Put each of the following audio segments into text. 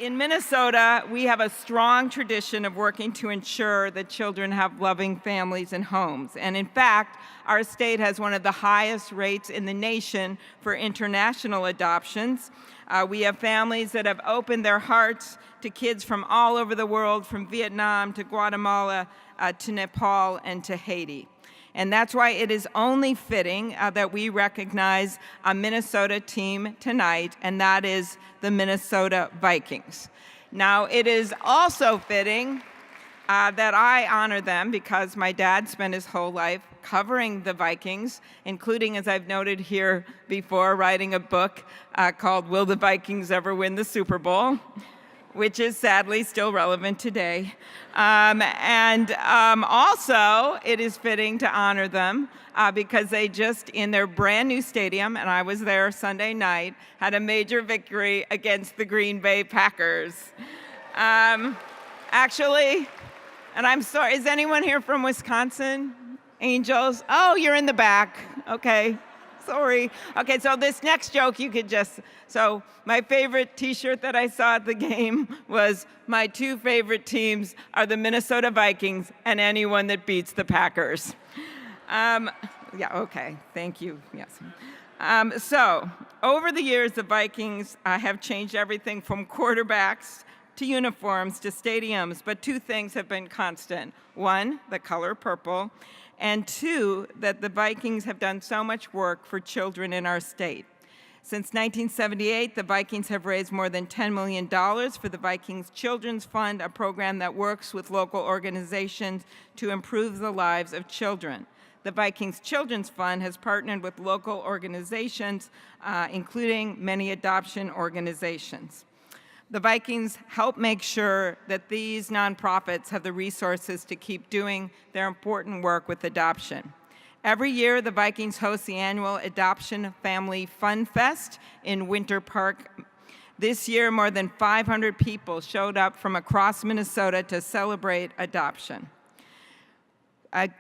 In Minnesota, we have a strong tradition of working to ensure that children have loving families and homes. And in fact, our state has one of the highest rates in the nation for international adoptions. We have families that have opened their hearts to kids from all over the world, from Vietnam to Guatemala to Nepal and to Haiti. And that's why it is only fitting that we recognize a Minnesota team tonight, and that is the Minnesota Vikings. Now, it is also fitting that I honor them because my dad spent his whole life covering the Vikings, including, as I've noted here before, writing a book called Will the Vikings Ever Win the Super Bowl? Which is sadly still relevant today. Also, it is fitting to honor them because they just, in their brand new stadium, and I was there Sunday night, had a major victory against the Green Bay Packers. Actually, and I'm sorry, is anyone here from Wisconsin? Angels? Oh, you're in the back. Okay. Sorry. Okay, so this next joke you could so my favorite t-shirt that I saw at the game was my two favorite teams are the Minnesota Vikings and anyone that beats the Packers. Yeah, okay, thank you, yes. So over the years, the Vikings have changed everything from quarterbacks to uniforms to stadiums, but two things have been constant. One, the color purple, and two, that the Vikings have done so much work for children in our state. Since 1978, the Vikings have raised more than $10 million for the Vikings Children's Fund, a program that works with local organizations to improve the lives of children. The Vikings Children's Fund has partnered with local organizations, including many adoption organizations. The Vikings help make sure that these nonprofits have the resources to keep doing their important work with adoption. Every year, the Vikings host the annual Adoption Family Fun Fest in Winter Park. This year, more than 500 people showed up from across Minnesota to celebrate adoption.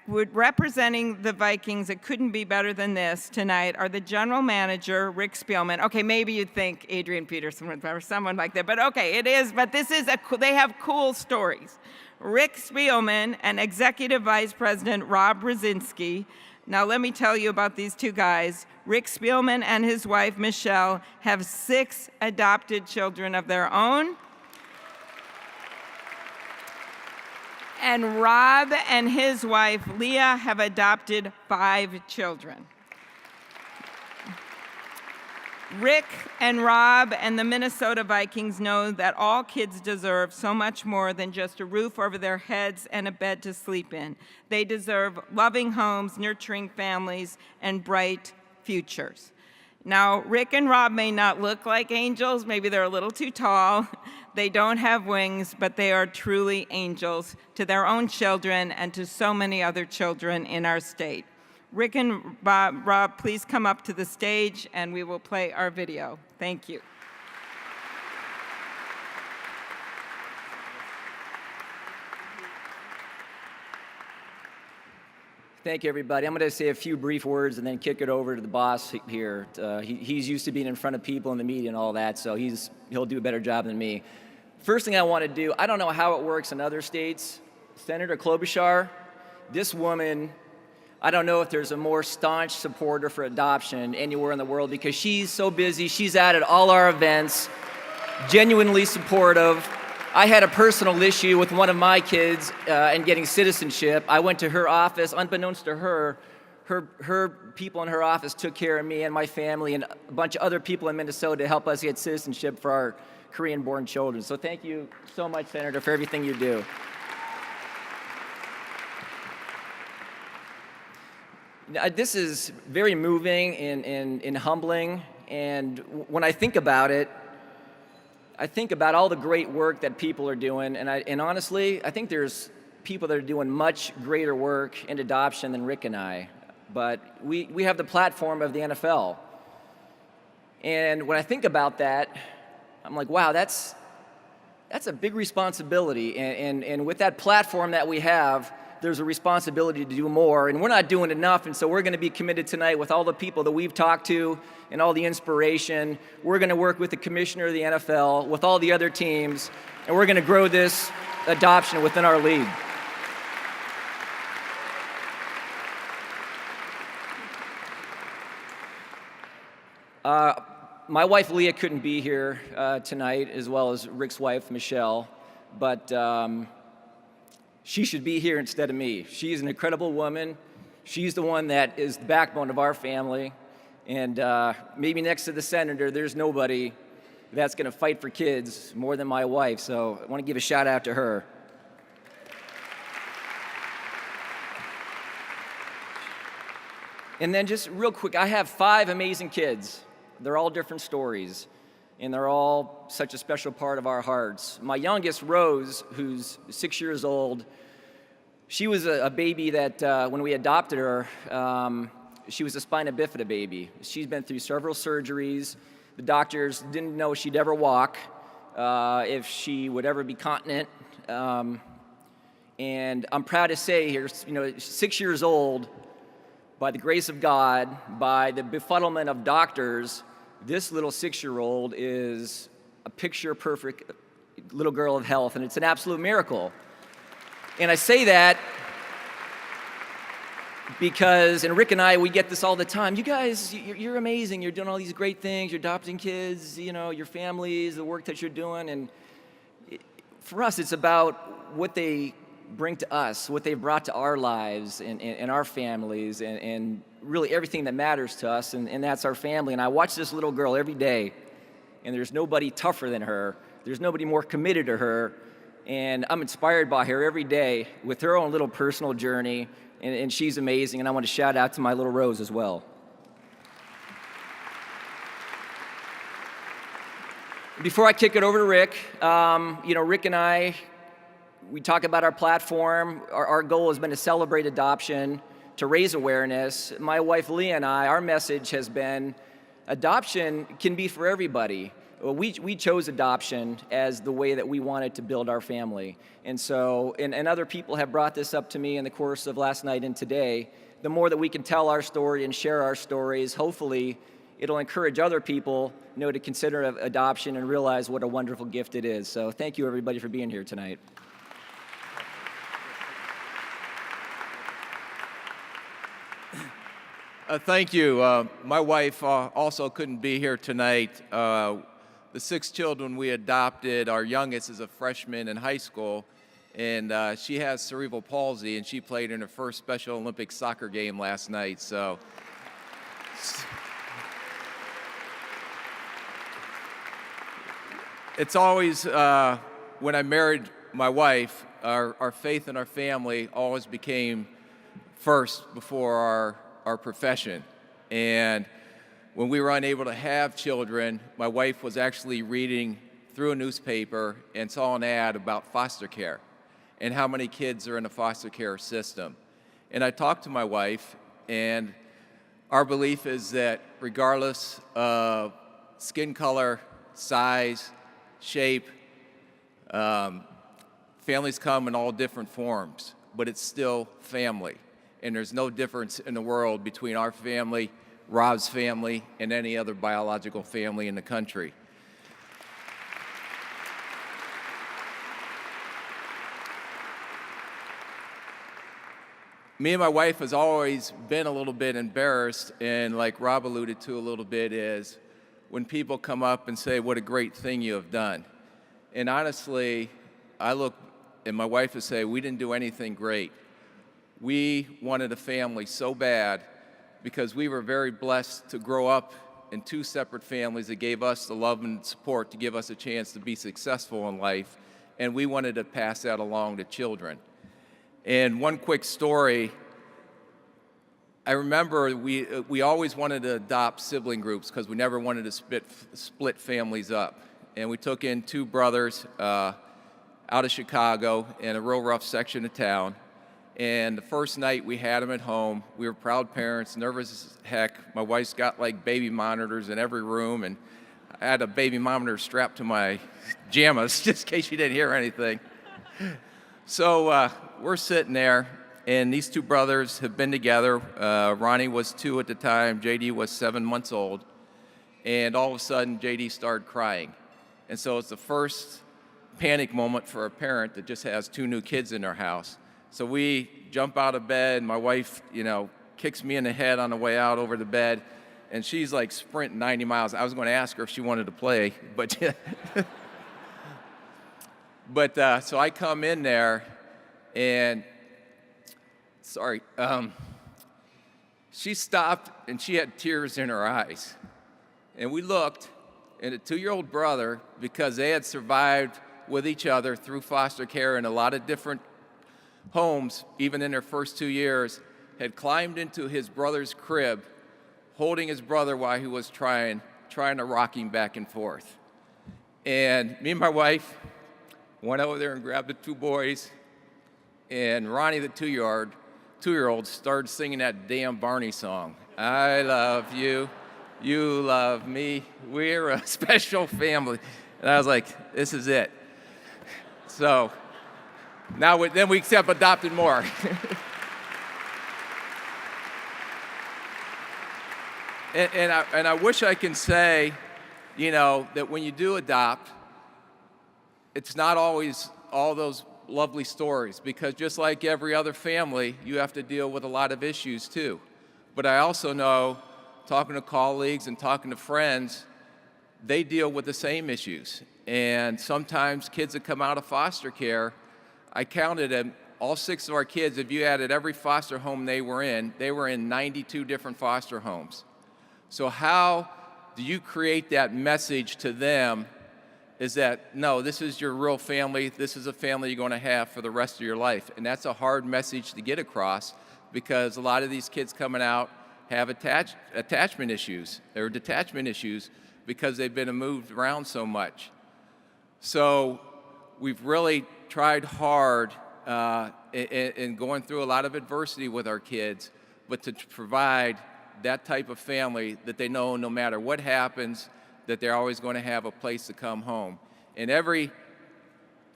Representing the Vikings, it couldn't be better than this tonight, are the general manager, Rick Spielman. Okay, maybe you'd think Adrian Peterson or someone like that, but okay, it is, but this is, they have cool stories. Rick Spielman and Executive Vice President Rob Brzezinski. Now let me tell you about these two guys. Rick Spielman and his wife, Michelle, have 6 adopted children of their own. And Rob and his wife, Leah, have adopted 5 children. Rick and Rob and the Minnesota Vikings know that all kids deserve so much more than just a roof over their heads and a bed to sleep in. They deserve loving homes, nurturing families, and bright futures. Now, Rick and Rob may not look like angels. Maybe they're a little too tall. They don't have wings, but they are truly angels to their own children and to so many other children in our state. Rick and Rob, please come up to the stage and we will play our video. Thank you. Thank you, everybody. I'm going to say a few brief words and then kick it over to the boss here. He's used to being in front of people in the media and all that, so he'll do a better job than me. First thing I want to do, I don't know how it works in other states. Senator Klobuchar, this woman, I don't know if there's a more staunch supporter for adoption anywhere in the world because she's so busy. She's out at all our events, genuinely supportive. I had a personal issue with one of my kids and getting citizenship. I went to her office, unbeknownst to her people in her office took care of me and my family and a bunch of other people in Minnesota to help us get citizenship for our Korean-born children. So thank you so much, Senator, for everything you do. This is very moving and humbling, and when I think about it, I think about all the great work that people are doing, and honestly, I think there's people that are doing much greater work in adoption than Rick and I, but we have the platform of the NFL. And when I think about that, I'm like, wow, that's a big responsibility, and with that platform that we have, there's a responsibility to do more, and we're not doing enough, and so we're going to be committed tonight with all the people that we've talked to and all the inspiration. We're going to work with the commissioner of the NFL, with all the other teams, and we're going to grow this adoption within our league. My wife Leah couldn't be here tonight, as well as Rick's wife Michelle, but she should be here instead of me. She's an incredible woman. She's the one that is the backbone of our family, and maybe next to the senator, there's nobody that's going to fight for kids more than my wife, so I want to give a shout out to her. And then just real quick, I have 5 amazing kids. They're all different stories, and they're all such a special part of our hearts. My youngest, Rose, who's 6 years old, she was a baby that when we adopted her, she was a spina bifida baby. She's been through several surgeries. The doctors didn't know she'd ever walk, if she would ever be continent. And I'm proud to say here, 6 years old, by the grace of God, by the befuddlement of doctors, this little 6-year-old is a picture-perfect little girl of health, and it's an absolute miracle. And I say that because, and Rick and I, we get this all the time. You guys, you're amazing. You're doing all these great things. You're adopting kids, your families, the work that you're doing. And for us, it's about what they bring to us, what they've brought to our lives and our families, and really everything that matters to us, and that's our family. And I watch this little girl every day, and there's nobody tougher than her. There's nobody more committed to her, and I'm inspired by her every day with her own little personal journey, and she's amazing, and I want to shout out to my little Rose as well. Before I kick it over to Rick, Rick and I, we talk about our platform. Our goal has been to celebrate adoption, to raise awareness. My wife Leah and I, our message has been adoption can be for everybody. We chose adoption as the way that we wanted to build our family. And so, and other people have brought this up to me in the course of last night and today. The more that we can tell our story and share our stories, hopefully it'll encourage other people, to consider adoption and realize what a wonderful gift it is. So thank you everybody for being here tonight. Thank you. My wife also couldn't be here tonight. The 6 children we adopted, our youngest is a freshman in high school, and she has cerebral palsy, and she played in her first Special Olympics soccer game last night. So, it's always, when I married my wife, our faith in our family always became first before our profession. And when we were unable to have children, my wife was actually reading through a newspaper and saw an ad about foster care and how many kids are in the foster care system. And I talked to my wife, and our belief is that regardless of skin color, size, shape, families come in all different forms, but it's still family. And there's no difference in the world between our family, Rob's family, and any other biological family in the country. Me and my wife has always been a little bit embarrassed, and like Rob alluded to a little bit, is when people come up and say, what a great thing you have done. And honestly, I look, and my wife would say, we didn't do anything great. We wanted a family so bad because we were very blessed to grow up in 2 separate families that gave us the love and support to give us a chance to be successful in life, and we wanted to pass that along to children. And one quick story, I remember we always wanted to adopt sibling groups because we never wanted to split families up. And we took in 2 brothers out of Chicago in a real rough section of town. And the first night we had them at home, we were proud parents, nervous as heck. My wife's got like baby monitors in every room, and I had a baby monitor strapped to my pajamas just in case you didn't hear anything. So we're sitting there, and these two brothers have been together. Ronnie was 2 at the time, JD was 7 months old, and all of a sudden JD started crying. And so it's the first panic moment for a parent that just has 2 new kids in their house. So we jump out of bed, my wife, kicks me in the head on the way out over the bed, and she's like sprinting 90 miles. I was going to ask her if she wanted to play, but so I come in there, and she stopped, and she had tears in her eyes. And we looked, and a 2-year-old brother, because they had survived with each other through foster care in a lot of different homes, even in their first 2 years, had climbed into his brother's crib, holding his brother while he was trying to rock him back and forth. And me and my wife went over there and grabbed the 2 boys, and Ronnie, the 2-year-old, started singing that damn Barney song. I love you, you love me, we're a special family. And I was like, this is it. So now then we have adopted more. and I wish I can say, that when you do adopt, it's not always all those lovely stories, because just like every other family, you have to deal with a lot of issues too. But I also know, talking to colleagues and talking to friends, they deal with the same issues. And sometimes kids that come out of foster care, I counted them, all 6 of our kids, if you added every foster home they were in 92 different foster homes. So how do you create that message to them is that, no, this is your real family, this is a family you're going to have for the rest of your life. And that's a hard message to get across, because a lot of these kids coming out have attachment issues or detachment issues because they've been moved around so much. So we've really tried hard in going through a lot of adversity with our kids, but to provide that type of family that they know no matter what happens, that they're always going to have a place to come home. And every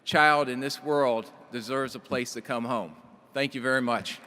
child in this world deserves a place to come home. Thank you very much.